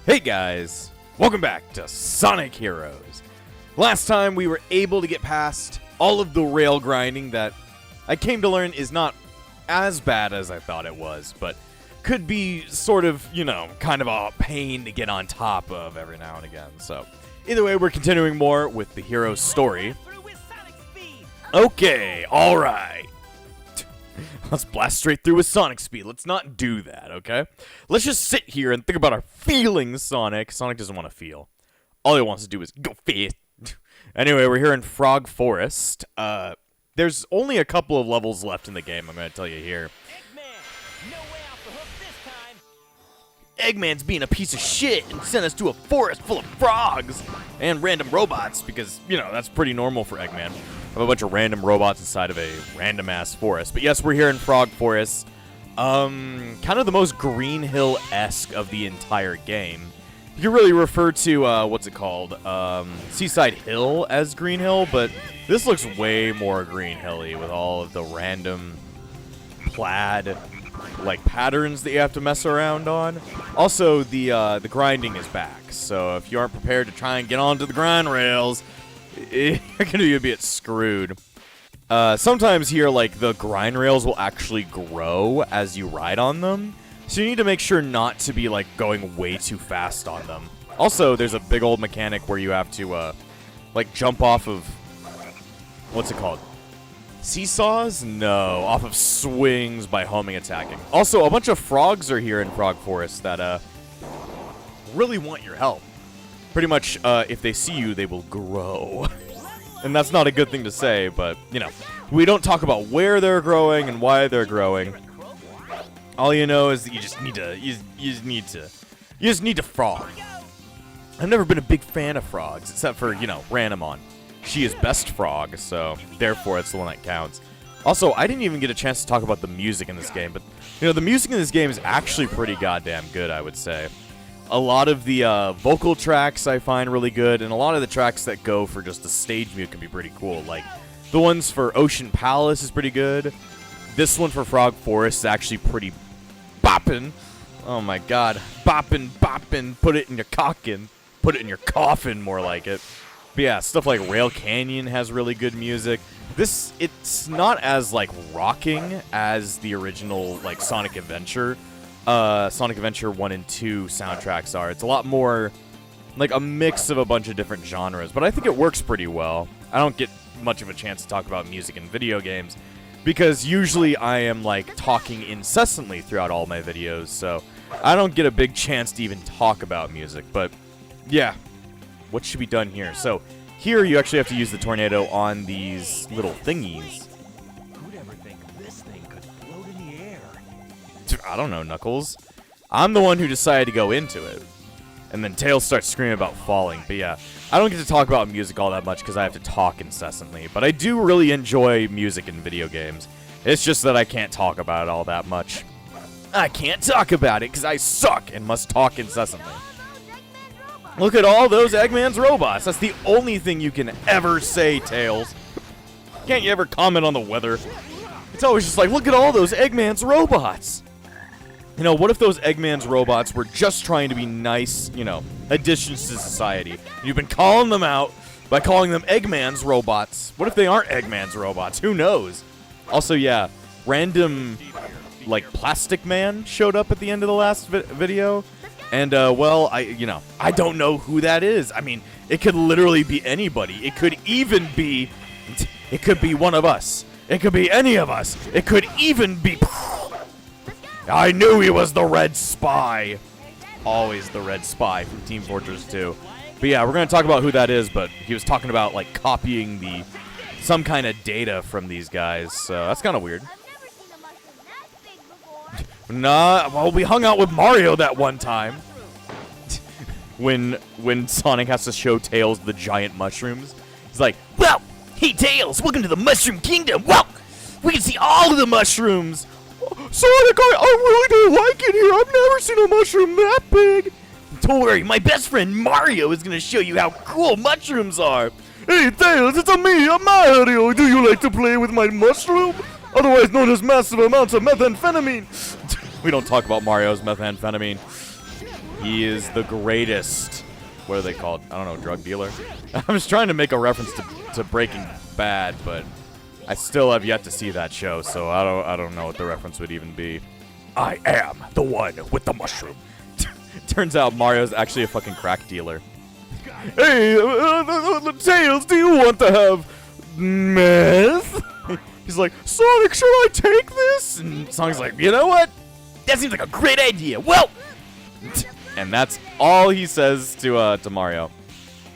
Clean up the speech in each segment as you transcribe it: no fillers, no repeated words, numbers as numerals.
Hey guys, welcome back to Sonic Heroes. Last time we were able to get past all of the rail grinding that I came to learn is not as bad as I thought it was, but could be sort of, kind of a pain to get on top of every now and again. So, either way, we're continuing more with the hero's story. Okay, alright. Let's blast straight through with Sonic speed. Let's not do that, okay? Let's just sit here and think about our feelings, Sonic. Sonic doesn't want to feel. All he wants to do is go fast. Anyway, we're here in Frog Forest. There's only a couple of levels left in the game, I'm going to tell you here. Eggman, no way off the hook this time. Eggman's being a piece of shit and sent us to a forest full of frogs and random robots because, that's pretty normal for Eggman. Have a bunch of random robots inside of a random-ass forest. But yes, we're here in Frog Forest. Kind of the most Green Hill-esque of the entire game. You can really refer to, what's it called? Seaside Hill as Green Hill, but this looks way more Green Hilly with all of the random plaid, patterns that you have to mess around on. Also, the grinding is back, so if you aren't prepared to try and get onto the grind rails, you're going to be a bit screwed. Sometimes here, the grind rails will actually grow as you ride on them. So you need to make sure not to be, going way too fast on them. Also, there's a big old mechanic where you have to, jump off of... What's it called? Seesaws? No. Off of swings by homing attacking. Also, a bunch of frogs are here in Frog Forest that, really want your help. Pretty much, if they see you, they will grow. And that's not a good thing to say, but, we don't talk about where they're growing and why they're growing. All you know is that you just need to frog. I've never been a big fan of frogs, except for, Ranamon. She is best frog, so therefore it's the one that counts. Also, I didn't even get a chance to talk about the music in this game, but, the music in this game is actually pretty goddamn good, I would say. A lot of the vocal tracks I find really good, and a lot of the tracks that go for just the stage music can be pretty cool. Like, the ones for Ocean Palace is pretty good. This one for Frog Forest is actually pretty boppin'. Oh my god. Boppin', boppin', put it in your cockin'. Put it in your coffin, more like it. But yeah, stuff like Rail Canyon has really good music. It's not as, rocking as the original, Sonic Adventure. Sonic Adventure 1 and 2 soundtracks are. It's a lot more a mix of a bunch of different genres, but I think it works pretty well. I don't get much of a chance to talk about music in video games because usually I am talking incessantly throughout all my videos, so I don't get a big chance to even talk about music. But yeah, what should be done here? So here you actually have to use the tornado on these little thingies. I don't know, Knuckles. I'm the one who decided to go into it. And then Tails starts screaming about falling. But yeah, I don't get to talk about music all that much because I have to talk incessantly. But I do really enjoy music in video games. It's just that I can't talk about it all that much. I can't talk about it because I suck and must talk incessantly. Look at all those Eggman's robots. That's the only thing you can ever say, Tails. Can't you ever comment on the weather? It's always just look at all those Eggman's robots. What if those Eggman's robots were just trying to be nice, additions to society? You've been calling them out by calling them Eggman's robots. What if they aren't Eggman's robots? Who knows? Also, yeah, random, Plastic Man showed up at the end of the last video. And, well, I don't know who that is. I mean, it could literally be anybody. It could even be, it could be one of us. It could be any of us. It could even be... I knew he was the Red Spy. Always the Red Spy from Team Fortress 2. But yeah, we're going to talk about who that is, but he was talking about, copying some kind of data from these guys, so that's kind of weird. Nah, well, we hung out with Mario that one time. when Sonic has to show Tails the giant mushrooms. He's like, well, hey, Tails, welcome to the Mushroom Kingdom. Well, we can see all of the mushrooms. Sonic, I really don't like it here. I've never seen a mushroom that big. Don't worry, my best friend Mario is going to show you how cool mushrooms are. Hey, Tails, it's me, Mario. Do you like to play with my mushroom? Otherwise known as massive amounts of methamphetamine. We don't talk about Mario's methamphetamine. He is the greatest. What are they called? I don't know, drug dealer? I'm just trying to make a reference to Breaking Bad, but I still have yet to see that show, so I don't know what the reference would even be. I am the one with the mushroom. Turns out Mario's actually a fucking crack dealer. Hey, Tails, do you want to have meth? He's like, Sonic, should I take this? And Sonic's like, you know what? That seems like a great idea. Well, and that's all he says to Mario.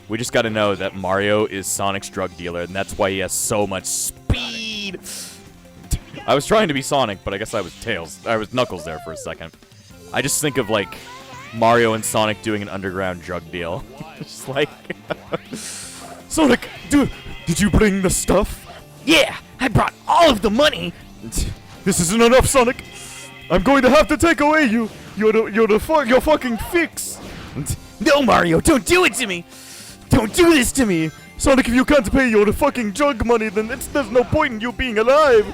We just got to know that Mario is Sonic's drug dealer, and that's why he has so much speed. I was trying to be Sonic, but I guess I was Tails. I was Knuckles there for a second. I just think of like Mario and Sonic doing an underground drug deal. Just like, Sonic, did you bring the stuff? Yeah, I brought all of the money. This isn't enough, Sonic. I'm going to have to take away your fucking fix. No, Mario, don't do it to me. Don't do this to me. Sonic, if you can't pay your fucking drug money, then there's no point in you being alive.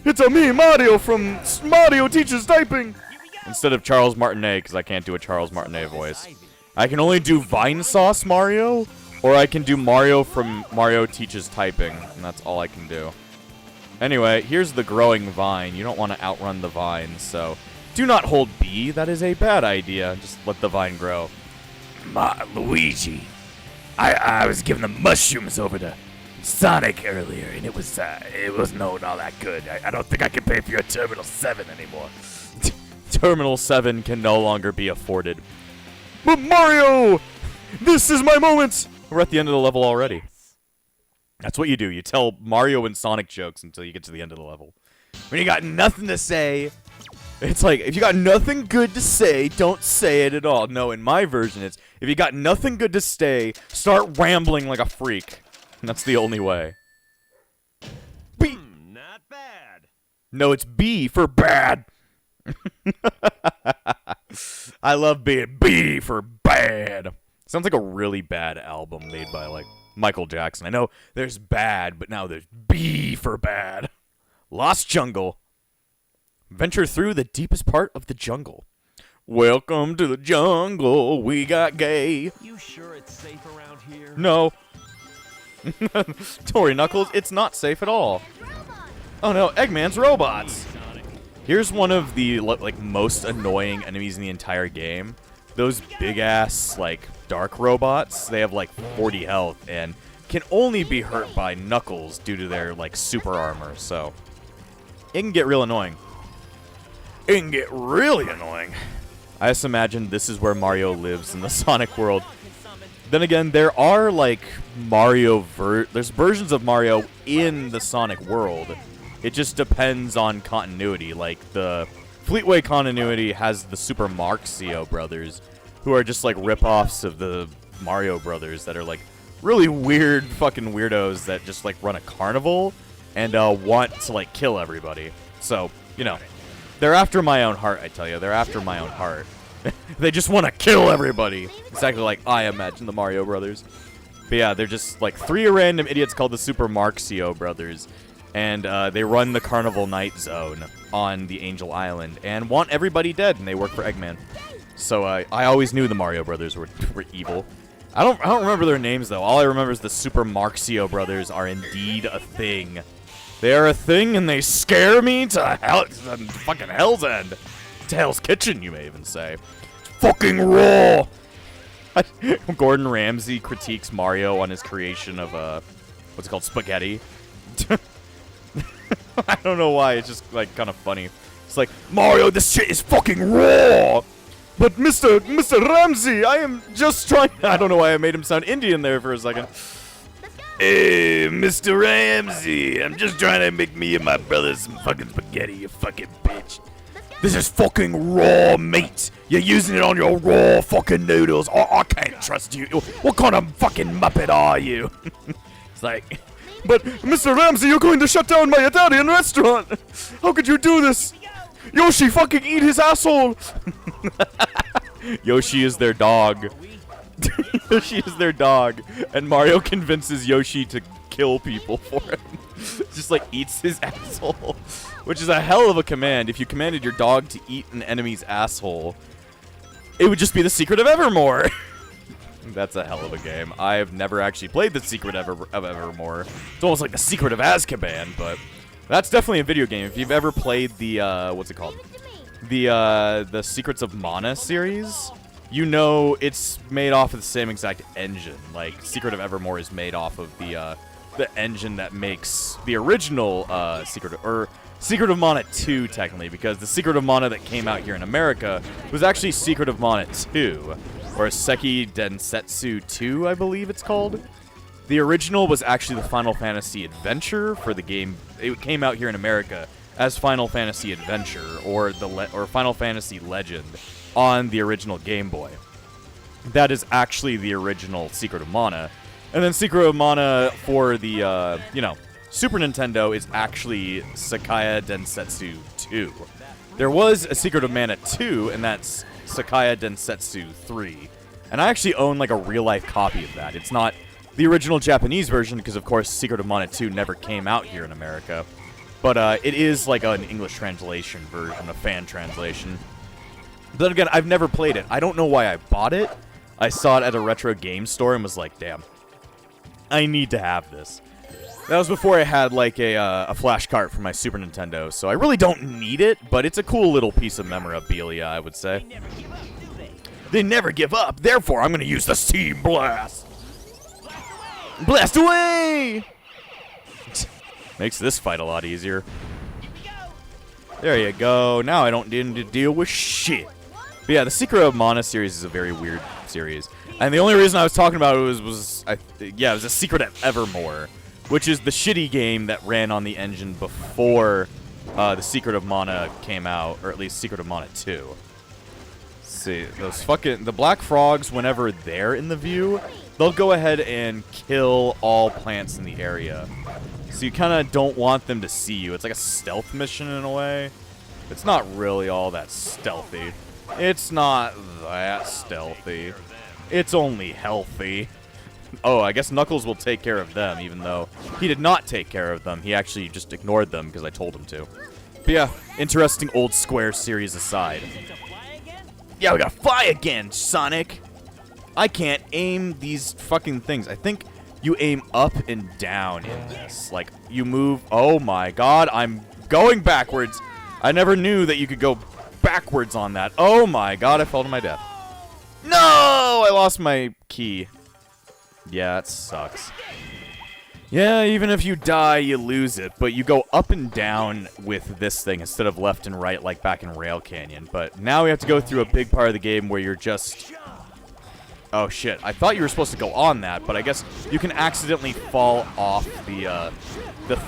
It's a me, Mario, from Mario Teaches Typing. Instead of Charles Martinet, because I can't do a Charles Martinet voice. I can only do Vine Sauce Mario, or I can do Mario from Mario Teaches Typing, and that's all I can do. Anyway, here's the growing vine. You don't want to outrun the vine, so do not hold B. That is a bad idea. Just let the vine grow. Luigi, I was giving the mushrooms over to Sonic earlier, and it wasn't all that good. I don't think I can pay for your Terminal 7 anymore. Terminal 7 can no longer be afforded. But Mario! This is my moment! We're at the end of the level already. That's what you do. You tell Mario and Sonic jokes until you get to the end of the level. When you got nothing to say, it's like, if you got nothing good to say, don't say it at all. No, in my version, it's, if you got nothing good to say, start rambling like a freak. And that's the only way. B. Not bad. No, it's B for bad. I love being B for bad. Sounds like a really bad album made by, like, Michael Jackson. I know there's bad, but now there's B for bad. Lost Jungle. Venture through the deepest part of the jungle. Welcome to the jungle. We got gay. You sure it's safe around here? No. Don't worry, Knuckles. It's not safe at all. Oh no, Eggman's robots. Here's one of the like most annoying enemies in the entire game. Those big ass like dark robots. They have like 40 health and can only be hurt by Knuckles due to their like super armor. So it can get real annoying. It can get really annoying. I just imagine this is where Mario lives in the Sonic world. Then again, there are like there's versions of Mario in the Sonic world. It just depends on continuity. Like, the Fleetway continuity has the Super Marxio brothers, who are just, like, rip-offs of the Mario brothers that are, like, really weird fucking weirdos that just, like, run a carnival and want to, like, kill everybody. So, you know, they're after my own heart, I tell you. They're after my own heart. They just want to kill everybody. Exactly like I imagine the Mario brothers. But yeah, they're just, like, 3 random idiots called the Super Marxio brothers. And they run the Carnival Night Zone on the Angel Island and want everybody dead, and they work for Eggman. So I always knew the Mario brothers were evil. I don't remember their names though. All I remember is the Super Marxio brothers are indeed a thing. They are a thing, and they scare me to fucking Hell's End, to Hell's Kitchen, you may even say. It's fucking raw. Gordon Ramsay critiques Mario on his creation of what's it called, spaghetti. I don't know why, it's just, like, kind of funny. It's like, Mario, this shit is fucking raw! But Mr. Ramsey, I am just trying... I don't know why I made him sound Indian there for a second. Hey, Mr. Ramsey, I'm just trying to make me and my brother some fucking spaghetti, you fucking bitch. This is fucking raw meat. You're using it on your raw fucking noodles. I can't trust you. What kind of fucking muppet are you? It's like... But, Mr. Ramsey, you're going to shut down my Italian restaurant! How could you do this? Yoshi, fucking eat his asshole! Yoshi is their dog. Yoshi is their dog. And Mario convinces Yoshi to kill people for him. Just, like, eats his asshole. Which is a hell of a command. If you commanded your dog to eat an enemy's asshole, it would just be The Secret of Evermore. That's a hell of a game. I've never actually played The Secret of Evermore. It's almost like The Secret of Azkaban, but that's definitely a video game. If you've ever played the, what's it called? The Secrets of Mana series, you know it's made off of the same exact engine. Like, Secret of Evermore is made off of the engine that makes the original, Secret of Mana 2, technically, because the Secret of Mana that came out here in America was actually Secret of Mana 2, or Seki Densetsu 2, I believe it's called. The original was actually the Final Fantasy Adventure for the game. It came out here in America as Final Fantasy Adventure, or Final Fantasy Legend on the original Game Boy. That is actually the original Secret of Mana. And then Secret of Mana for the, Super Nintendo is actually Sakaya Densetsu 2. There was a Secret of Mana 2, and that's Sakaya Densetsu 3. And I actually own, like, a real-life copy of that. It's not the original Japanese version, because, of course, Secret of Mana 2 never came out here in America. But it is, like, an English translation version, a fan translation. But again, I've never played it. I don't know why I bought it. I saw it at a retro game store and was like, damn, I need to have this. That was before I had, like, a flash cart for my Super Nintendo, so I really don't need it, but it's a cool little piece of memorabilia, I would say. They never give up, therefore I'm going to use the Steam Blast. Blast away! Makes this fight a lot easier. There you go. Now I don't need to deal with shit. But yeah, the Secret of Mana series is a very weird series. And the only reason I was talking about it was it was a Secret of Evermore, which is the shitty game that ran on the engine before the Secret of Mana came out, or at least Secret of Mana 2. See, the black frogs, whenever they're in the view, they'll go ahead and kill all plants in the area. So you kind of don't want them to see you. It's like a stealth mission in a way. It's not really all that stealthy. It's not that stealthy. It's only healthy. Oh, I guess Knuckles will take care of them, even though he did not take care of them. He actually just ignored them because I told him to. But yeah, interesting old Square series aside. Yeah, we gotta fly again, Sonic! I can't aim these fucking things. I think you aim up and down in this. Like, you move... Oh my god, I'm going backwards! I never knew that you could go backwards on that. Oh my god, I fell to my death. No! I lost my key. Yeah, it sucks. Yeah, even if you die, you lose it, but you go up and down with this thing instead of left and right like back in Rail Canyon. But now we have to go through a big part of the game where you're just... Oh shit, I thought you were supposed to go on that, but I guess you can accidentally fall off the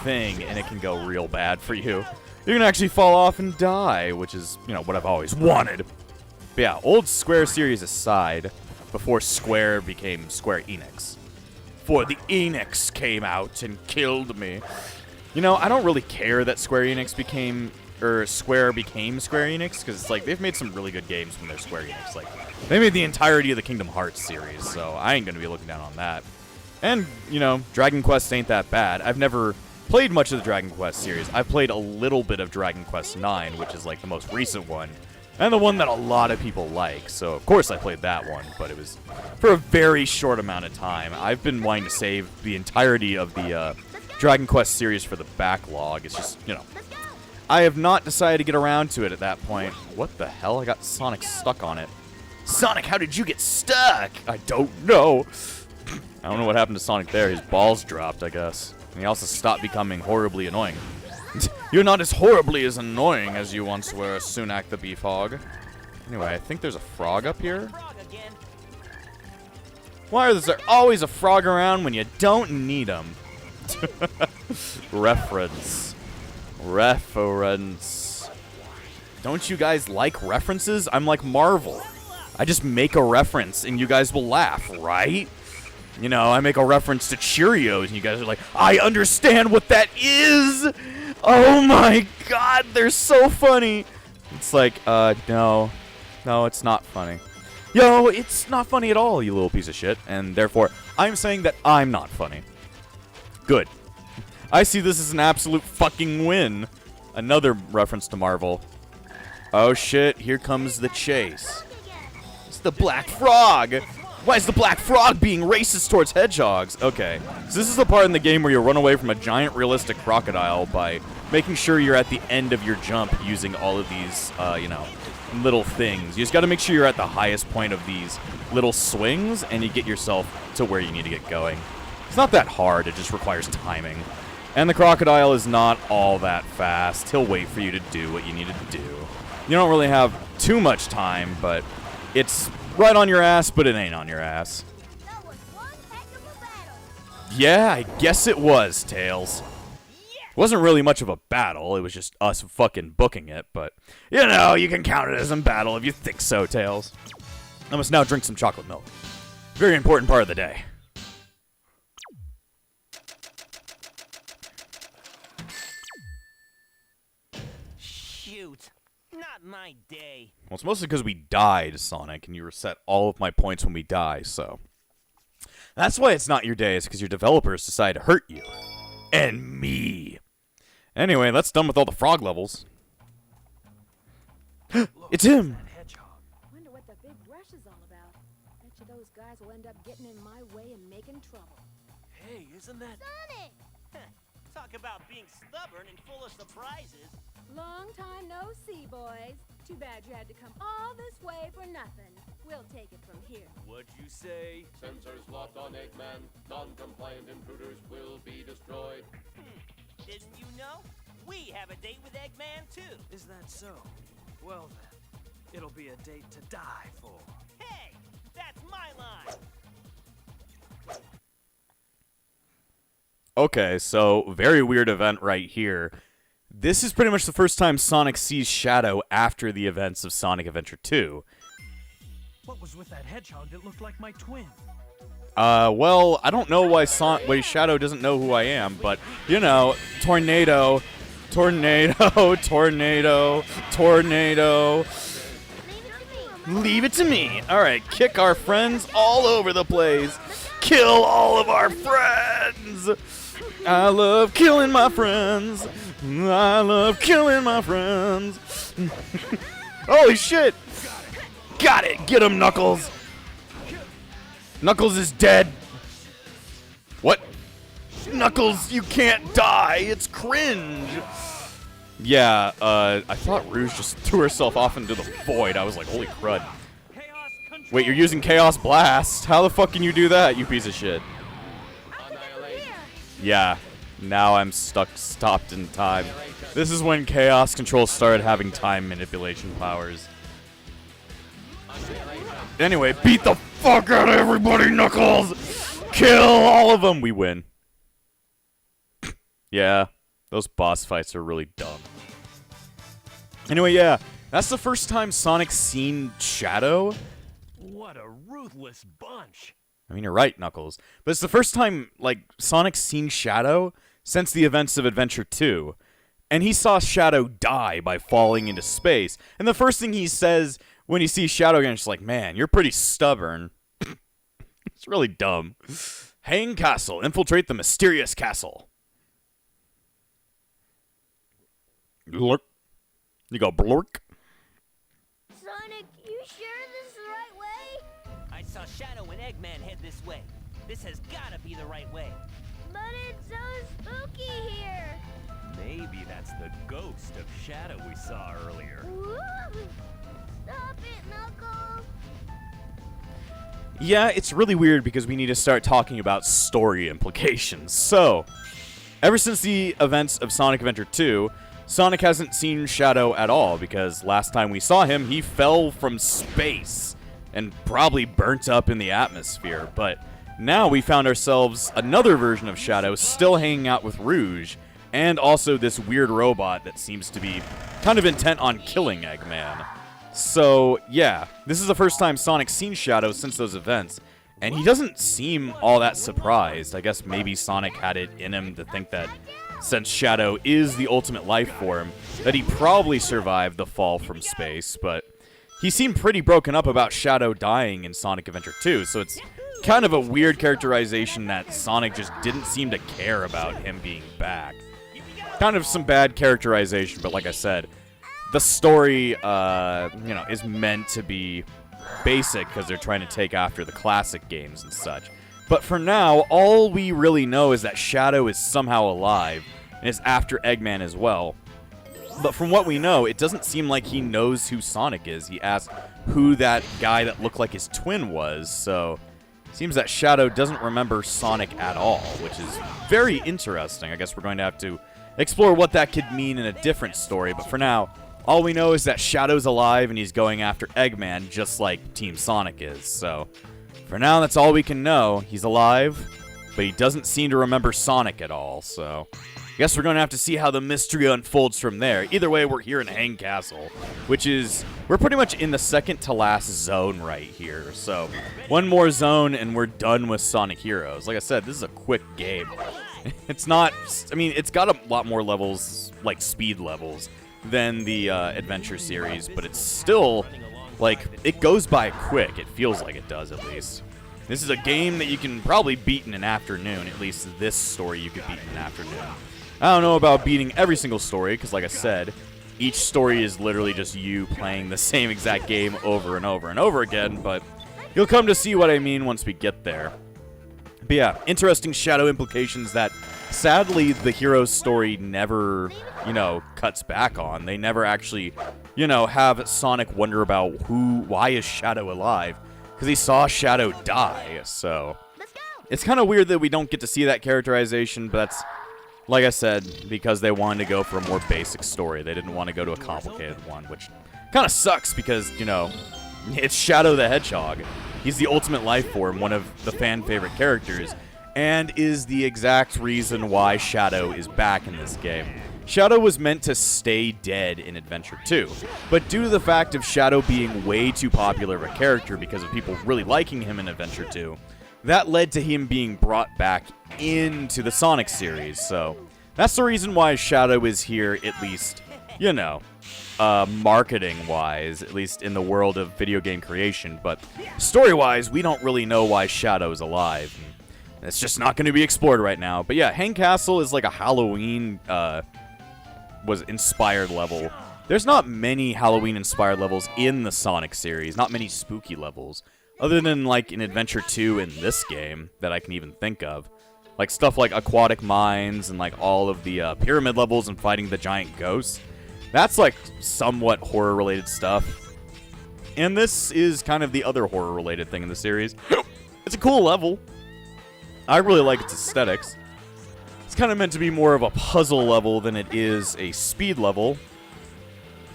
thing and it can go real bad for you. You can actually fall off and die, which is, what I've always wanted. But yeah, old Square series aside, before Square became Square Enix. Before the Enix came out and killed me. I don't really care that Square became Square Enix, because it's like, they've made some really good games when they're Square Enix. Like, they made the entirety of the Kingdom Hearts series, so I ain't gonna be looking down on that. And, Dragon Quest ain't that bad. I've never played much of the Dragon Quest series. I've played a little bit of Dragon Quest IX, which is like the most recent one, and the one that a lot of people like. So, of course, I played that one, but it was for a very short amount of time. I've been wanting to save the entirety of the Dragon Quest series for the backlog. It's just, I have not decided to get around to it at that point. What the hell? I got Sonic stuck on it. Sonic, how did you get stuck? I don't know. I don't know what happened to Sonic there. His balls dropped, I guess. And he also stopped becoming horribly annoying. You're not as horribly as annoying as you once were, Sunak the Beef Hog. Anyway, I think there's a frog up here. Why is there always a frog around when you don't need them? Reference. Don't you guys like references? I'm like Marvel. I just make a reference and you guys will laugh, right? I make a reference to Cheerios and you guys are like, I understand what that is! Oh my god, they're so funny! It's like, no, it's not funny. Yo, it's not funny at all, you little piece of shit, and therefore, I'm saying that I'm not funny. Good. I see this as an absolute fucking win. Another reference to Marvel. Oh shit, here comes the chase. The black frog! Why is the black frog being racist towards hedgehogs? Okay, so this is the part in the game where you run away from a giant realistic crocodile by making sure you're at the end of your jump using all of these, you know, little things. You just gotta make sure you're at the highest point of these little swings, and you get yourself to where you need to get going. It's not that hard, it just requires timing. And the crocodile is not all that fast. He'll wait for you to do what you need to do. You don't really have too much time, but it's right on your ass, but it ain't on your ass. That was one heck of a battle. Yeah, I guess it was, Tails. It wasn't really much of a battle, it was just us fucking booking it, but, you know, you can count it as a battle if you think so, Tails. I must now drink some chocolate milk. Very important part of the day. Shoot. Not my day. Well, it's mostly because we died, Sonic, and you reset all of my points when we die, so. That's why it's not your day, is because your developers decide to hurt you. And me. Anyway, that's done with all the frog levels. It's him! Wonder what the big brush is all about. Bet you those guys will end up getting in my way and making trouble. Hey, isn't that... Sonic! Talk about being stubborn and full of surprises. Long time no see, boys. Too bad you had to come all this way for nothing. We'll take it from here. What'd you say? Sensors locked on Eggman. Non-compliant intruders will be destroyed. Didn't you know? We have a date with Eggman, too. Is that so? Well then, it'll be a date to die for. Hey, that's my line. Okay, so very weird event right here. This is pretty much the first time Sonic sees Shadow after the events of Sonic Adventure 2. What was with that hedgehog that looked like my twin? Well, I don't know why Shadow doesn't know who I am, but, you know, tornado, tornado, tornado, tornado. Leave it to me. All right, kick our friends all over the place. Kill all of our friends. I love killing my friends. I love killing my friends. Holy shit. Got it. Get him, Knuckles. Knuckles is dead. What? Knuckles, you can't die. It's cringe. Yeah, I thought Rouge just threw herself off into the void. I was like, holy crud. Wait, you're using Chaos Blast? How the fuck can you do that, you piece of shit? Yeah, now I'm stopped in time. This is when Chaos Control started having time manipulation powers. Anyway, beat the fuck out of everybody, Knuckles! Kill all of them! We win. Yeah, those boss fights are really dumb. Anyway, yeah, that's the first time Sonic's seen Shadow. What a ruthless bunch. I mean, you're right, Knuckles. But it's the first time, like, Sonic's seen Shadow since the events of Adventure 2. And he saw Shadow die by falling into space. And the first thing he says when he sees Shadow again is just like, man, you're pretty stubborn. It's really dumb. Hang Castle. Infiltrate the mysterious castle. Blurk. You go blurk. Sonic, you sure this is the right way? I saw Shadow and Eggman head this way. This has gotta be the right way. But it's so spooky here. Maybe that's the ghost of Shadow we saw earlier. Woo! Stop it, Knuckles. Yeah, it's really weird because we need to start talking about story implications. So, ever since the events of Sonic Adventure 2, Sonic hasn't seen Shadow at all because last time we saw him, he fell from space and probably burnt up in the atmosphere. But now we found ourselves another version of Shadow still hanging out with Rouge, and also this weird robot that seems to be kind of intent on killing Eggman. So, yeah, this is the first time Sonic's seen Shadow since those events, and he doesn't seem all that surprised. I guess maybe Sonic had it in him to think that since Shadow is the ultimate life form, that he probably survived the fall from space, but he seemed pretty broken up about Shadow dying in Sonic Adventure 2, so it's kind of a weird characterization that Sonic just didn't seem to care about him being back. Kind of some bad characterization, but like I said, the story, is meant to be basic because they're trying to take after the classic games and such. But for now, all we really know is that Shadow is somehow alive, and is after Eggman as well. But from what we know, it doesn't seem like he knows who Sonic is. He asked who that guy that looked like his twin was, so it seems that Shadow doesn't remember Sonic at all, which is very interesting. I guess we're going to have to explore what that could mean in a different story, but for now, all we know is that Shadow's alive and he's going after Eggman just like Team Sonic is, so for now that's all we can know. He's alive, but he doesn't seem to remember Sonic at all, so I guess we're going to have to see how the mystery unfolds from there. Either way, we're here in Hang Castle, which is, we're pretty much in the second to last zone right here. So, one more zone and we're done with Sonic Heroes. Like I said, this is a quick game. It's not, I mean, it's got a lot more levels, like speed levels, than the Adventure series, but it's still, like, it goes by quick. It feels like it does, at least. This is a game that you can probably beat in an afternoon. At least this story you could beat in an afternoon. I don't know about beating every single story, because like I said, each story is literally just you playing the same exact game over and over and over again, but you'll come to see what I mean once we get there. But yeah, interesting Shadow implications that, sadly, the hero's story never, you know, cuts back on. They never actually, you know, have Sonic wonder about why is Shadow alive, because he saw Shadow die, so it's kind of weird that we don't get to see that characterization, but that's, like I said, because they wanted to go for a more basic story. They didn't want to go to a complicated one, which kind of sucks because, you know, it's Shadow the Hedgehog. He's the ultimate life form, one of the fan-favorite characters, and is the exact reason why Shadow is back in this game. Shadow was meant to stay dead in Adventure 2, but due to the fact of Shadow being way too popular of a character because of people really liking him in Adventure 2, that led to him being brought back into the Sonic series, so that's the reason why Shadow is here, at least, you know, marketing-wise, at least in the world of video game creation, but story-wise, we don't really know why Shadow's alive. It's just not going to be explored right now. But yeah, Hang Castle is like a Halloween, was inspired level. There's not many Halloween-inspired levels in the Sonic series, not many spooky levels. Other than, like, in Adventure 2 in this game that I can even think of. Like, stuff like Aquatic Mines and, like, all of the pyramid levels and fighting the giant ghosts. That's, like, somewhat horror-related stuff. And this is kind of the other horror-related thing in the series. It's a cool level. I really like its aesthetics. It's kind of meant to be more of a puzzle level than it is a speed level,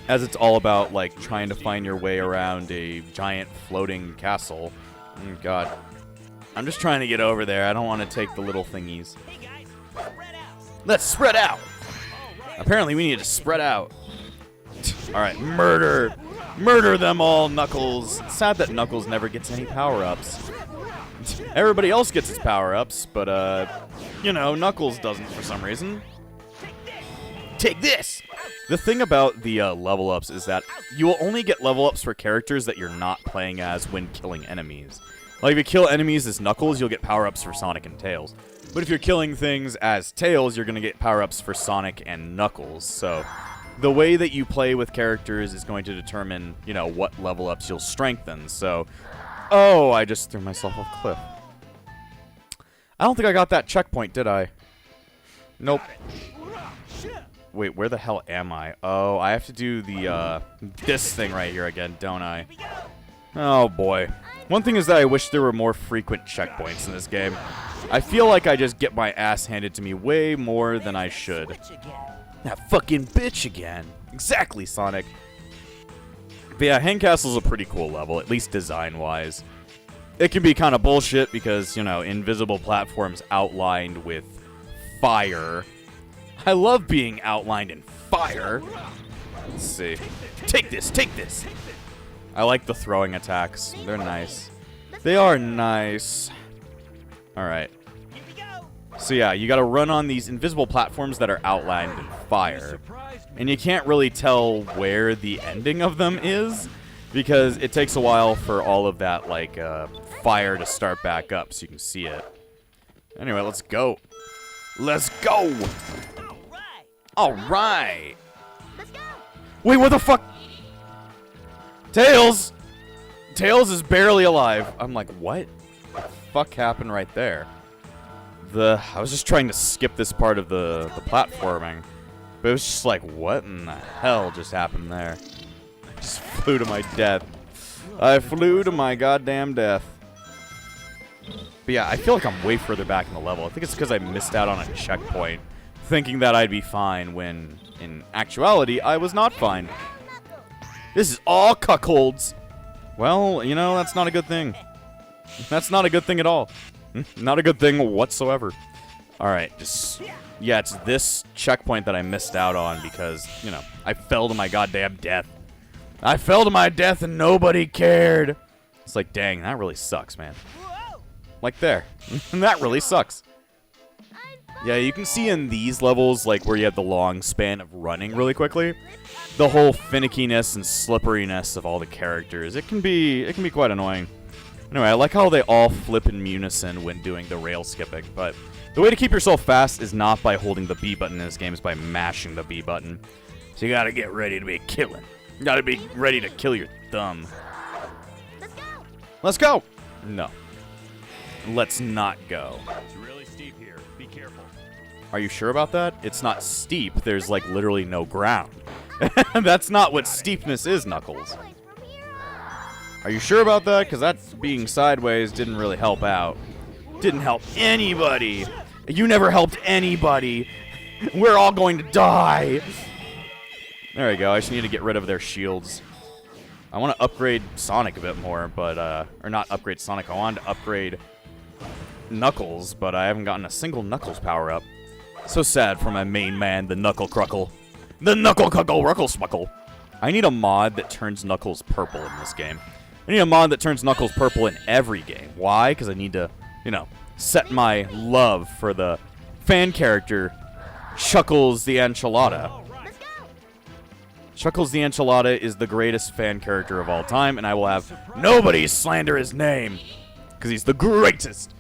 as it's all about, like, trying to find your way around a giant floating castle. Oh, God. I'm just trying to get over there. I don't want to take the little thingies. Hey guys, spread out. Let's spread out! Apparently we need to spread out. Alright, murder! Murder them all, Knuckles! It's sad that Knuckles never gets any power-ups. Everybody else gets his power-ups, but, you know, Knuckles doesn't for some reason. Take this! The thing about the level ups is that you will only get level ups for characters that you're not playing as when killing enemies. Like, if you kill enemies as Knuckles, you'll get power-ups for Sonic and Tails. But if you're killing things as Tails, you're going to get power-ups for Sonic and Knuckles. So, the way that you play with characters is going to determine, you know, what level ups you'll strengthen. So, oh, I just threw myself off a cliff. I don't think I got that checkpoint, did I? Nope. Wait, where the hell am I? Oh, I have to do the, this thing right here again, don't I? Oh, boy. One thing is that I wish there were more frequent checkpoints in this game. I feel like I just get my ass handed to me way more than I should. That fucking bitch again. Exactly, Sonic. But yeah, Hang Castle's a pretty cool level, at least design-wise. It can be kind of bullshit because, you know, invisible platforms outlined with fire. I love being outlined in fire. Let's see. Take this, take this. I like the throwing attacks. They're nice. They are nice. Alright. So yeah, you gotta run on these invisible platforms that are outlined in fire. And you can't really tell where the ending of them is, because it takes a while for all of that, like, fire to start back up so you can see it. Anyway, let's go. Let's go! Alright! Wait, what the fuck? Tails! Tails is barely alive. I'm like, what the fuck happened right there? I was just trying to skip this part of the platforming. But it was just like, what in the hell just happened there? I just flew to my death. I flew to my goddamn death. But yeah, I feel like I'm way further back in the level. I think it's because I missed out on a checkpoint, thinking that I'd be fine when, in actuality, I was not fine. This is all cuckolds. Well, you know, that's not a good thing. That's not a good thing at all. Not a good thing whatsoever. Alright, yeah, it's this checkpoint that I missed out on because, you know, I fell to my goddamn death. I fell to my death and nobody cared. It's like, dang, that really sucks, man. Like there. That really sucks. Yeah, you can see in these levels, like where you have the long span of running really quickly, the whole finickiness and slipperiness of all the characters. It can be quite annoying. Anyway, I like how they all flip in unison when doing the rail skipping, but the way to keep yourself fast is not by holding the B button in this game, it's by mashing the B button. So you gotta get ready to be killing. You gotta be ready to kill your thumb. Let's go. Let's go! No. Let's not go. It's really steep here. Be careful. Are you sure about that? It's not steep. There's like literally no ground. That's not what steepness is, Knuckles. Boys, from here on. Are you sure about that? Because that being sideways didn't really help out. Didn't help anybody. You never helped anybody. We're all going to die. There we go. I just need to get rid of their shields. I want to upgrade Sonic a bit more, but, or not upgrade Sonic. I wanted to upgrade Knuckles, but I haven't gotten a single Knuckles power up. So sad for my main man, the Knuckle Cruckle. The Knuckle Cuckle Ruckle Smuckle. I need a mod that turns Knuckles purple in this game. I need a mod that turns Knuckles purple in every game. Why? Because I need to, you know, set my love for the fan character, Chuckles the Enchilada. Let's go. Chuckles the Enchilada is the greatest fan character of all time, and I will have nobody slander his name. Because he's the greatest.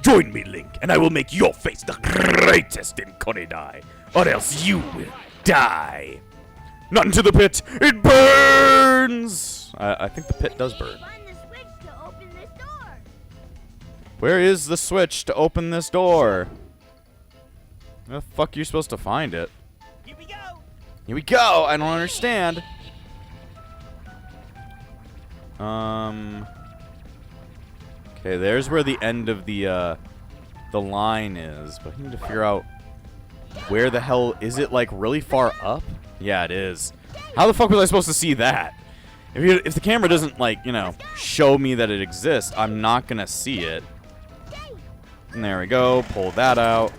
Join me, Link, and I will make your face the greatest in Koridai, or else you will die. Not into the pit. It burns! I think the pit does burn. Find the switch to open this door. Where is the switch to open this door? Where the fuck are you supposed to find it? Here we go. Here we go! I don't understand. Okay, there's where the end of the line is, but I need to figure out where the hell is it, like really far up? Yeah, it is. How the fuck was I supposed to see that? If the camera doesn't, like, you know, show me that it exists, I'm not gonna see it. And there we go. Pull that out.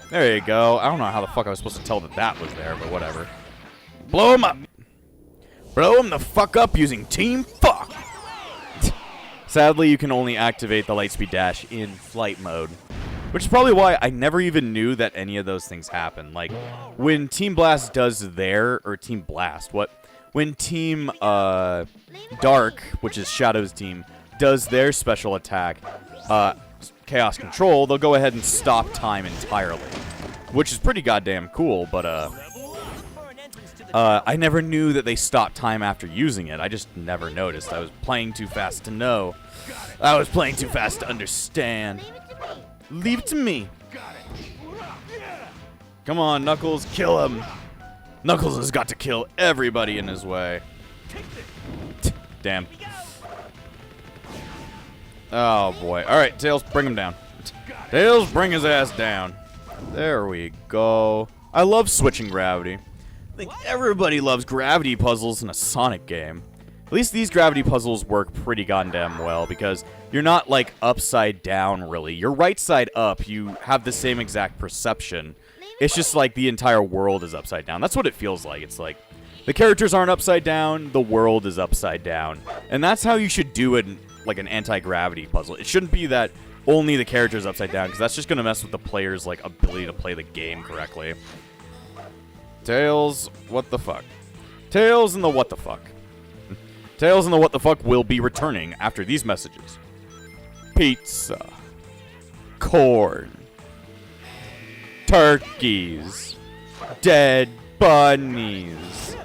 There you go. I don't know how the fuck I was supposed to tell that that was there, but whatever. Blow him up. Blow him the fuck up using Team Fuck. Sadly, you can only activate the Lightspeed Dash in flight mode. Which is probably why I never even knew that any of those things happen. Like, when Team Blast does or Team Blast, what? When Team, Dark, which is Shadow's team, does their special attack, Chaos Control, they'll go ahead and stop time entirely. Which is pretty goddamn cool, but, I never knew that they stopped time after using it. I just never noticed. I was playing too fast to know. I was playing too fast to understand. Leave it to me. Come on, Knuckles, kill him. Knuckles has got to kill everybody in his way. Damn. Oh, boy. All right, Tails, bring him down. Tails, bring his ass down. There we go. I love switching gravity. I think everybody loves gravity puzzles in a Sonic game. At least these gravity puzzles work pretty goddamn well because you're not, like, upside down, really. You're right side up. You have the same exact perception. It's just like the entire world is upside down. That's what it feels like. It's like the characters aren't upside down, the world is upside down. And that's how you should do it in, like, an anti-gravity puzzle. It shouldn't be that only the character's upside down because that's just going to mess with the player's, like, ability to play the game correctly. Tails, what the fuck? Tails and the what the fuck. Tails and the what the fuck will be returning after these messages. Pizza. Corn. Turkeys. Dead bunnies.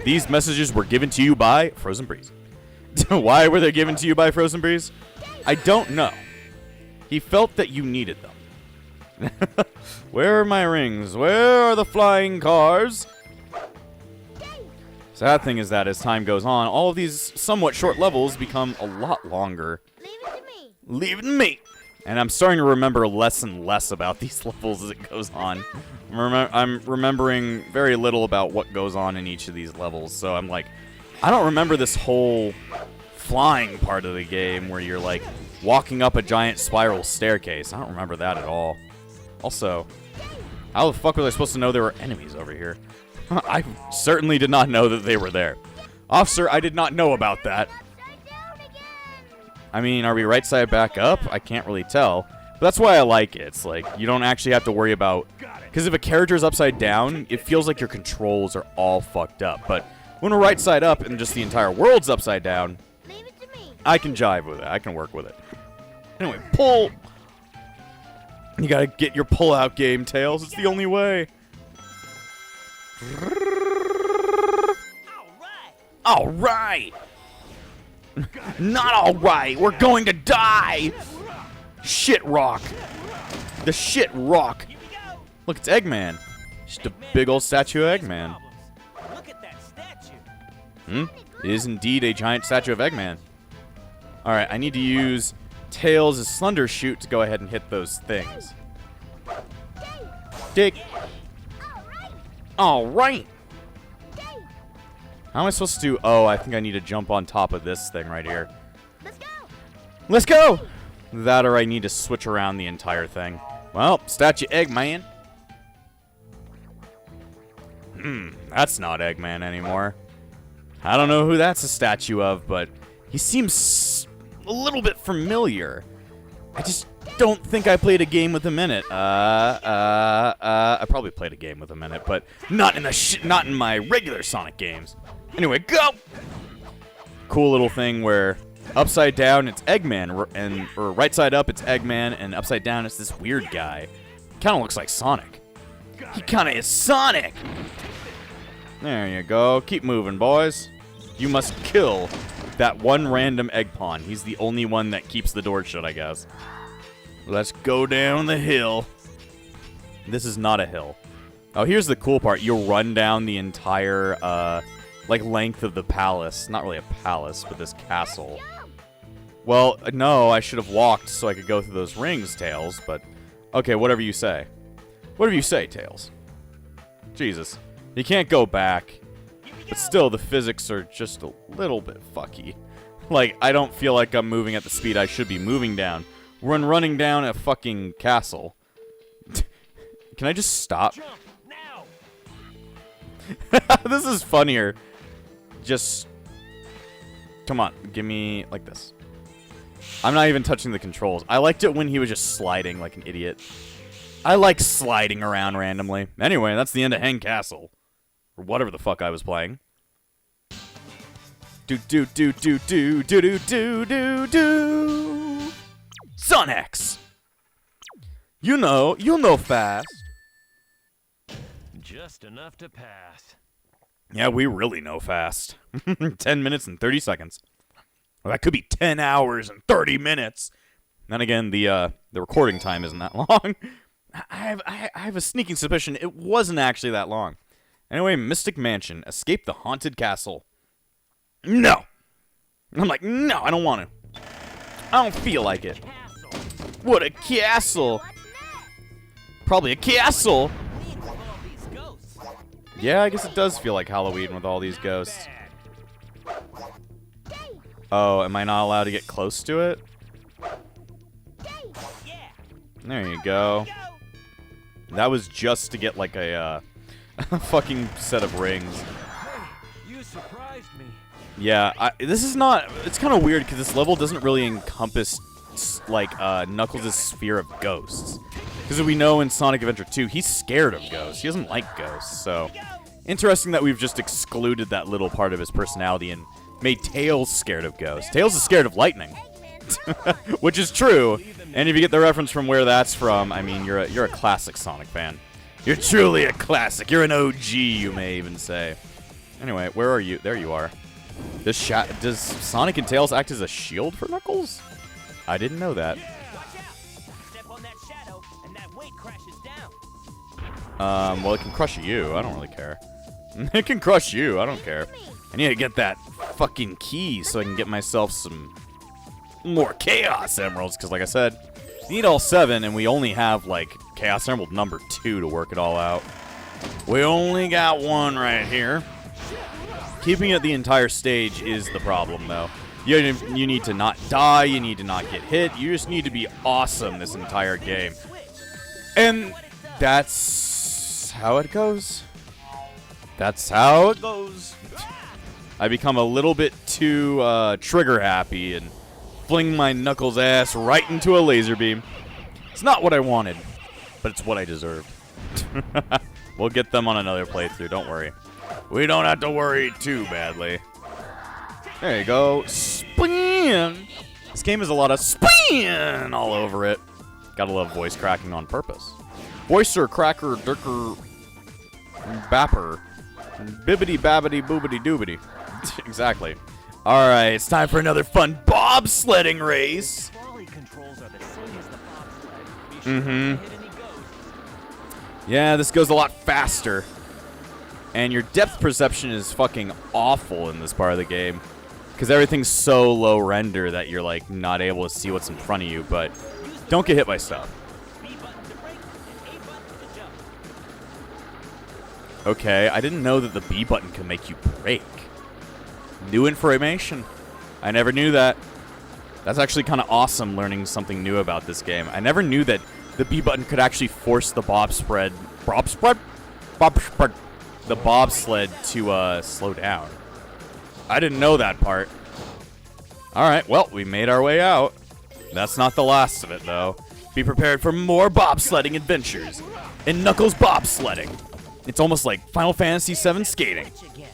These messages were given to you by Frozen Breeze. Why were they given to you by Frozen Breeze? I don't know. He felt that you needed them. Where are my rings? Where are the flying cars? Sad thing is that as time goes on, all of these somewhat short levels become a lot longer. Leave it to me. Leave it to me. And I'm starting to remember less and less about these levels as it goes on. I'm remembering very little about what goes on in each of these levels. So I'm like, I don't remember this whole flying part of the game where you're like walking up a giant spiral staircase. I don't remember that at all. Also, how the fuck was I supposed to know there were enemies over here? I certainly did not know that they were there. Officer, I did not know about that. I mean, are we right side back up? I can't really tell. But that's why I like it. It's like, you don't actually have to worry about... Because if a character's upside down, it feels like your controls are all fucked up. But when we're right side up and just the entire world's upside down, I can jive with it. I can work with it. Anyway, pull! You gotta get your pull-out game, Tails. It's the only way. Alright! Not alright! We're going to die! Shit rock! The shit rock! Look, it's Eggman. Just a big old statue of Eggman. Look at that statue. It is indeed a giant statue of Eggman. Alright, I need to use Tails' Thunder Shoot to go ahead and hit those things. Dick! Alright! How am I supposed to do? Oh, I think I need to jump on top of this thing right here. Let's go. Let's go! That or I need to switch around the entire thing. Well, statue Eggman. That's not Eggman anymore. I don't know who that's a statue of, but he seems a little bit familiar. I just don't think I played a game with him in it. I probably played a game with him in it, but not in my regular Sonic games. Anyway, go! Cool little thing where upside down it's Eggman, or right side up it's Eggman, and upside down it's this weird guy. Kind of looks like Sonic. He kind of is Sonic! There you go. Keep moving, boys. You must kill that one random egg pawn. He's the only one that keeps the door shut, I guess. Let's go down the hill. This is not a hill. Oh, here's the cool part. You'll run down the entire, length of the palace. Not really a palace, but this castle. Well, no, I should have walked so I could go through those rings, Tails, but... Okay, whatever you say. Whatever you say, Tails. Jesus. You can't go back. But still, the physics are just a little bit fucky. Like, I don't feel like I'm moving at the speed I should be moving down. When running down a fucking castle. Can I just stop? Jump now. This is funnier. Just... Come on, give me like this. I'm not even touching the controls. I liked it when he was just sliding like an idiot. I like sliding around randomly. Anyway, that's the end of Hang Castle. Or whatever the fuck I was playing. Do do do do do do do do do do. Son X. You'll know fast. Just enough to pass. Yeah, we really know fast. 10 minutes and 30 seconds. Well, that could be 10 hours and 30 minutes. Then again, the recording time isn't that long. I have a sneaking suspicion it wasn't actually that long. Anyway, Mystic Mansion. Escape the haunted castle. No! I'm like, no, I don't want to. I don't feel like it. What a castle! Probably a castle! Yeah, I guess it does feel like Halloween with all these ghosts. Oh, am I not allowed to get close to it? There you go. That was just to get like a fucking set of rings. You surprised me. Yeah, this is not... It's kind of weird because this level doesn't really encompass like Knuckles' sphere of ghosts. Because we know in Sonic Adventure 2, he's scared of ghosts. He doesn't like ghosts, so... Interesting that we've just excluded that little part of his personality and made Tails scared of ghosts. Tails is scared of lightning. Which is true. And if you get the reference from where that's from, I mean, you're a classic Sonic fan. You're truly a classic. You're an OG, you may even say. Anyway, where are you? There you are. Does Sonic and Tails act as a shield for Knuckles? I didn't know that. Watch out! Step on that shadow, and that weight crashes down. Well, it can crush you. I don't really care. It can crush you. I don't care. I need to get that fucking key so I can get myself some more Chaos Emeralds, because like I said, we need all 7, and we only have, like, Chaos Emerald number 2 to work it all out. We only got 1 right here. Keeping it the entire stage is the problem, though. You need to not die, you need to not get hit, you just need to be awesome this entire game. And that's how it goes. That's how it goes. I become a little bit too trigger happy and fling my Knuckles ass right into a laser beam. It's not what I wanted, but it's what I deserved. We'll get them on another playthrough, don't worry. We don't have to worry too badly. There you go. Spin! This game has a lot of spin all over it. Gotta love voice cracking on purpose. Voicer cracker dirker bapper. Bibbity babbity boobity doobity. Exactly. Alright, it's time for another fun bobsledding race. Trolley controls are the same as the bobsled. Be sure not to hit any ghosts. Yeah, this goes a lot faster. And your depth perception is fucking awful in this part of the game. Because everything's so low render that you're like not able to see what's in front of you, but don't get hit by stuff. B button to brake, and A button to jump. Okay, I didn't know that the B button can make you brake. New information. I never knew that. That's actually kind of awesome learning something new about this game. I never knew that the B button could actually force the bobsled to slow down. I didn't know that part. Alright, well, we made our way out. That's not the last of it, though. Be prepared for more bobsledding adventures in Knuckles bobsledding. It's almost like Final Fantasy VII skating. Switch again.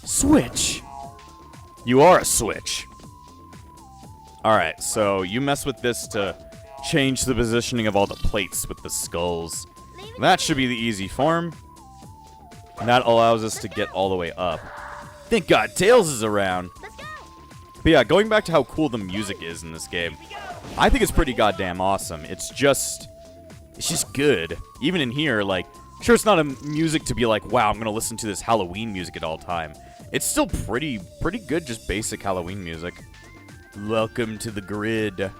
Switch. You are a switch. Alright, so you mess with this to change the positioning of all the plates with the skulls. That should be the easy form. And that allows us to get all the way up. Thank God Tails is around. But yeah, going back to how cool the music is in this game, I think it's pretty goddamn awesome. It's just good. Even in here, like, sure, it's not a music to be like, wow, I'm gonna listen to this Halloween music at all time. It's still pretty good, just basic Halloween music. Welcome to the grid.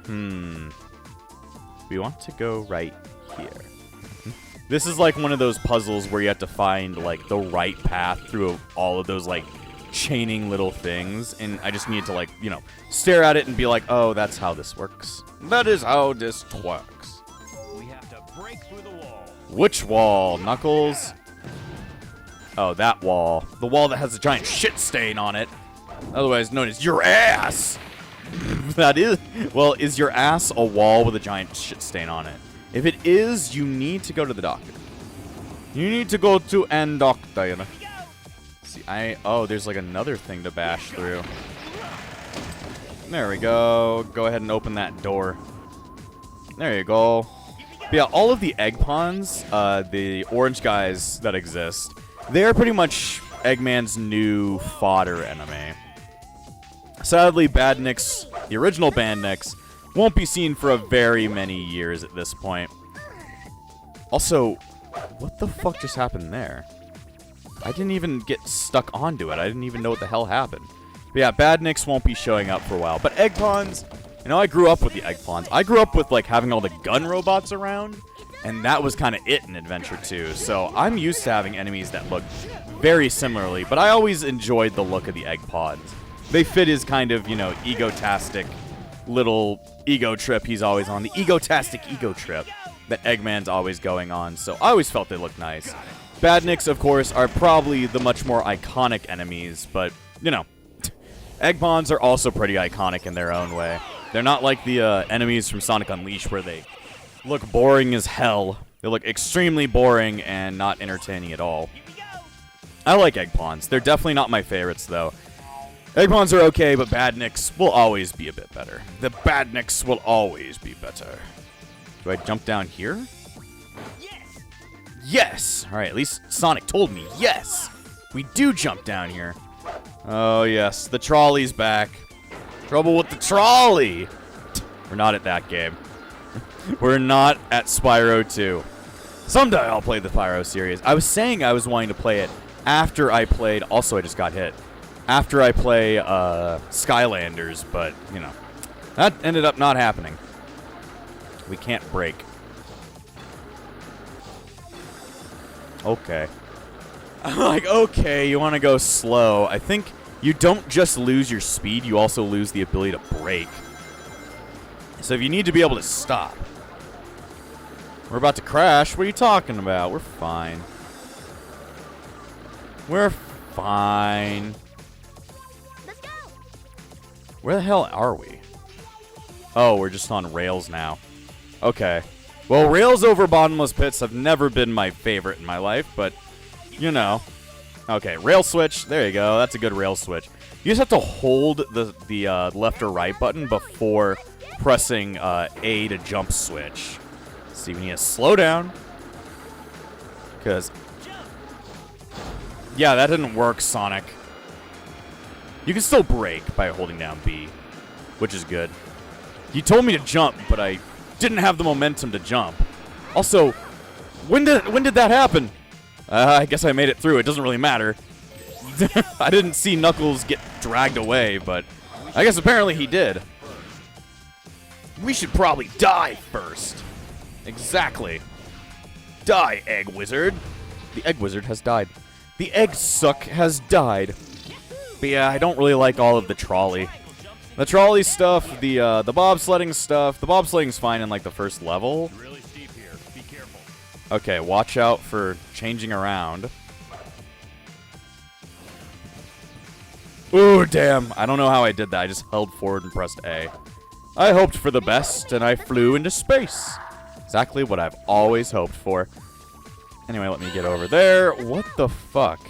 We want to go right here. This is like one of those puzzles where you have to find, like, the right path through all of those, like, chaining little things. And I just need to, like, you know, stare at it and be like, oh, that's how this works. That is how this works. We have to break through the wall. Which wall, Knuckles? Oh, that wall. The wall that has a giant shit stain on it. Otherwise known as your ass. That is... Well, is your ass a wall with a giant shit stain on it? If it is, you need to go to the doctor. You need to go to an doctor. See, oh, there's like another thing to bash through. There we go. Go ahead and open that door. There you go. But yeah, all of the Eggmans, the orange guys that exist, they're pretty much Eggman's new fodder enemy. Sadly, Badniks, the original Badniks, won't be seen for a very many years at this point. Also, what the fuck just happened there? I didn't even get stuck onto it. I didn't even know what the hell happened. But yeah, Badniks won't be showing up for a while. But Eggmans, you know, I grew up with the Eggmans. I grew up with, like, having all the gun robots around, and that was kind of it in Adventure 2. So I'm used to having enemies that look very similarly, but I always enjoyed the look of the Eggmans. They fit his kind of, you know, egotastic little ego trip he's always on. The egotastic ego trip that Eggman's always going on. So I always felt they looked nice. Badniks, of course, are probably the much more iconic enemies, but, you know, Eggmans are also pretty iconic in their own way. They're not like the enemies from Sonic Unleashed where they look boring as hell. They look extremely boring and not entertaining at all. I like Eggmans. They're definitely not my favorites, though. Eggmans are okay, but Badniks will always be a bit better. The Badniks will always be better. Do I jump down here? Yes! Yes! Alright, at least Sonic told me yes! We do jump down here. Oh, yes. The trolley's back. Trouble with the trolley. We're not at that game. We're not at Spyro 2. Someday I'll play the Spyro series. I was saying I was wanting to play it after I played... Also, I just got hit. After I play Skylanders, but, you know. That ended up not happening. We can't break. Okay. I'm like, okay, you want to go slow. I think you don't just lose your speed, you also lose the ability to brake. So if you need to be able to stop. We're about to crash. What are you talking about? We're fine. We're fine. Let's go. Where the hell are we? Oh, we're just on rails now. Okay. Well, rails over bottomless pits have never been my favorite in my life, but, you know. Okay, rail switch. There you go. That's a good rail switch. You just have to hold the left or right button before pressing A to jump switch. See, we need to slow down. Because... Yeah, that didn't work, Sonic. You can still brake by holding down B, which is good. You told me to jump, but I didn't have the momentum to jump. Also, when did that happen? I guess I made it through. It doesn't really matter. I didn't see Knuckles get dragged away, but I guess apparently he did. We should probably die first. Exactly. Die, Egg Wizard. The Egg Wizard has died. The Egg Suck has died. But yeah, I don't really like all of the trolley. The trolley stuff, the bobsledding stuff. The bobsledding's fine in like the first level. Really steep here. Be careful. Okay, watch out for changing around. Ooh, damn. I don't know how I did that. I just held forward and pressed A. I hoped for the best, and I flew into space. Exactly what I've always hoped for. Anyway, let me get over there. What the fuck?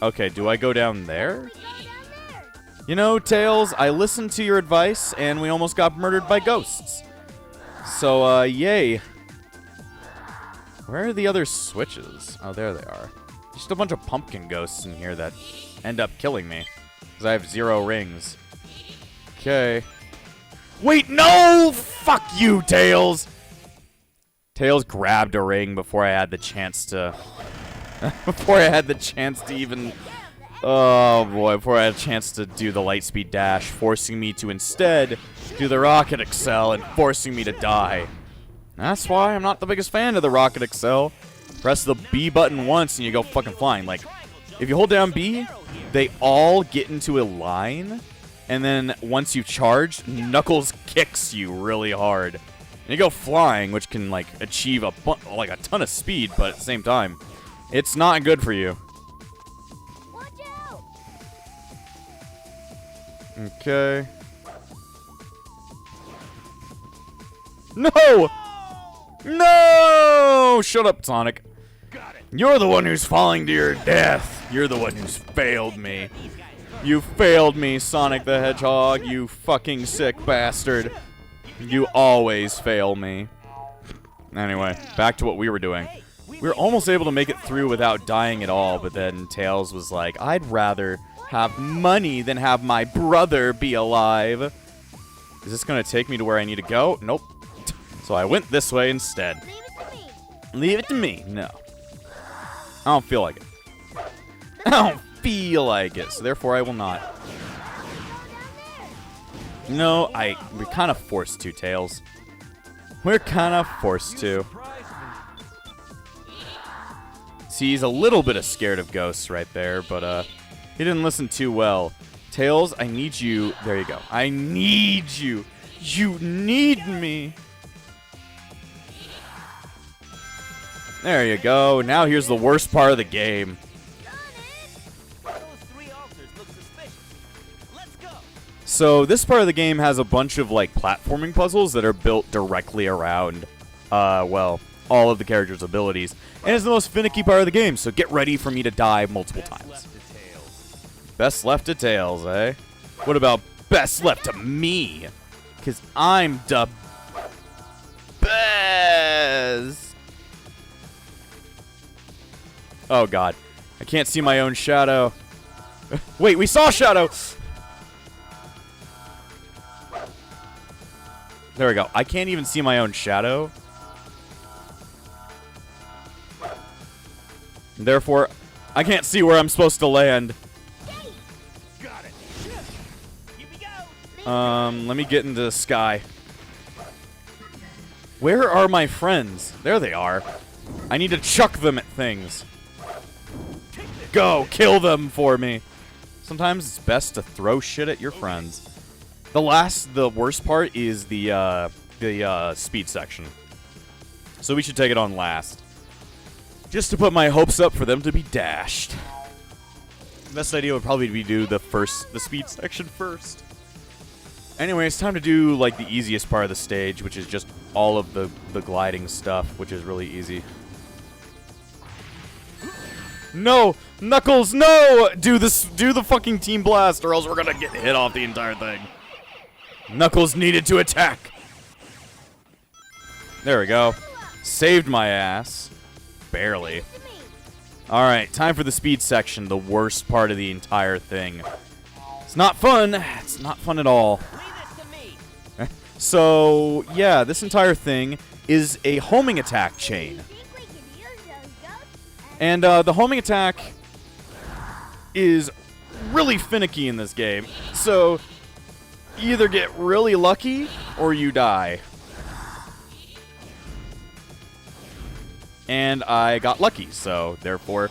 Okay, do I go down there? You know, Tails, I listened to your advice, and we almost got murdered by ghosts. So, yay. Where are the other switches? Oh, there they are. Just a bunch of pumpkin ghosts in here that end up killing me. Because I have 0 rings. Okay. Wait, no! Fuck you, Tails! Tails grabbed a ring before I had the chance to... before I had the chance to even... Oh, boy. Before I had a chance to do the Lightspeed Dash, forcing me to instead do the Rocket Excel and forcing me to die. That's why I'm not the biggest fan of the Rocket Excel. Press the B button once and you go fucking flying. Like, if you hold down B, they all get into a line, and then once you've charged, Knuckles kicks you really hard. And you go flying, which can, like, achieve a ton of speed, but at the same time, it's not good for you. Watch out. Okay. No! No! Shut up, Sonic. You're the one who's falling to your death. You're the one who's failed me. You failed me, Sonic the Hedgehog, you fucking sick bastard. You always fail me. Anyway, back to what we were doing. We were almost able to make it through without dying at all, but then Tails was like, I'd rather have money than have my brother be alive. Is this going to take me to where I need to go? Nope. So I went this way instead. Leave it to me. Leave it to me. No. I don't feel like it. I don't feel like it, so therefore I will not. No, we're kind of forced to, Tails. We're kind of forced to. See, he's a little bit scared of ghosts right there, but he didn't listen too well. Tails, I need you. There you go. I need you. You need me. There you go. Now here's the worst part of the game. Those 3 altars look suspicious. Let's go. So this part of the game has a bunch of like platforming puzzles that are built directly around, well, all of the characters' abilities. And it's the most finicky part of the game, so get ready for me to die multiple times. Best left to Tails, eh? What about best left to me? Because I'm the best. Oh, God. I can't see my own shadow. Wait, we saw Shadow! There we go. I can't even see my own shadow. Therefore, I can't see where I'm supposed to land. Got it. Here we go. Let me get into the sky. Where are my friends? There they are. I need to chuck them at things. Go, kill them for me. Sometimes it's best to throw shit at your friends. The worst part is the speed section. So we should take it on last. Just to put my hopes up for them to be dashed. Best idea would probably be do the speed section first. Anyway, it's time to do like the easiest part of the stage, which is just all of the gliding stuff, which is really easy. No! Knuckles, no! Do the fucking team blast, or else we're gonna get hit off the entire thing. Knuckles needed to attack. There we go. Saved my ass. Barely. Alright, time for the speed section, the worst part of the entire thing. It's not fun. It's not fun at all. Leave this to me. So, yeah, this entire thing is a homing attack chain. And the homing attack is really finicky in this game. So, you either get really lucky or you die. And I got lucky, so therefore,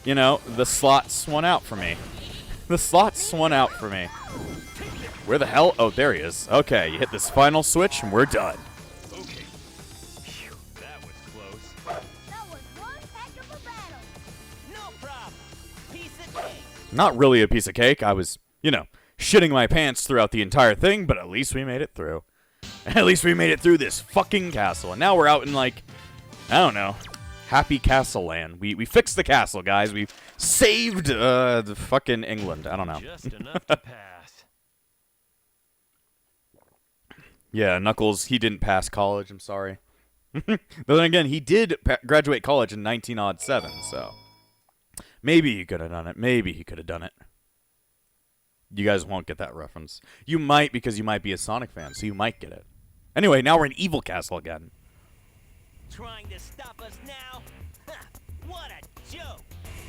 you know, the slots won out for me. The slots won out for me. Where the hell? Oh, there he is. Okay, you hit this final switch and we're done. Okay. Phew, that was close. That was one heck of a battle. No problem. Piece of cake. Not really a piece of cake. I was, you know, shitting my pants throughout the entire thing, but at least we made it through. At least we made it through this fucking castle. And now we're out in, like, I don't know, Happy Castle Land. We fixed the castle, guys. We saved the fucking England. I don't know. Just enough to pass. Yeah, Knuckles, he didn't pass college. I'm sorry. But then again, he did graduate college in 1907, so maybe he could have done it. Maybe he could have done it. You guys won't get that reference. You might, because you might be a Sonic fan, so you might get it. Anyway, now we're in Evil Castle again. Trying to stop us now? Ha, what a joke.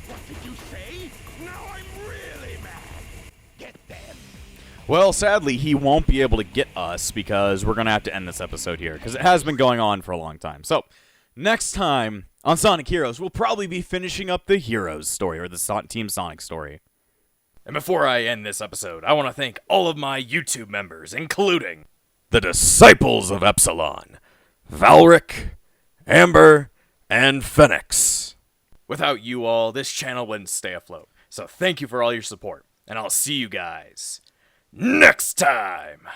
What did you say? Now I'm really mad. Get them. Well, sadly, he won't be able to get us because we're going to have to end this episode here because it has been going on for a long time. So, next time on Sonic Heroes, we'll probably be finishing up the Heroes story or the Team Sonic story. And before I end this episode, I want to thank all of my YouTube members, including the Disciples of Epsilon, Valric, Amber, and Phoenix. Without you all, this channel wouldn't stay afloat. So thank you for all your support, and I'll see you guys next time!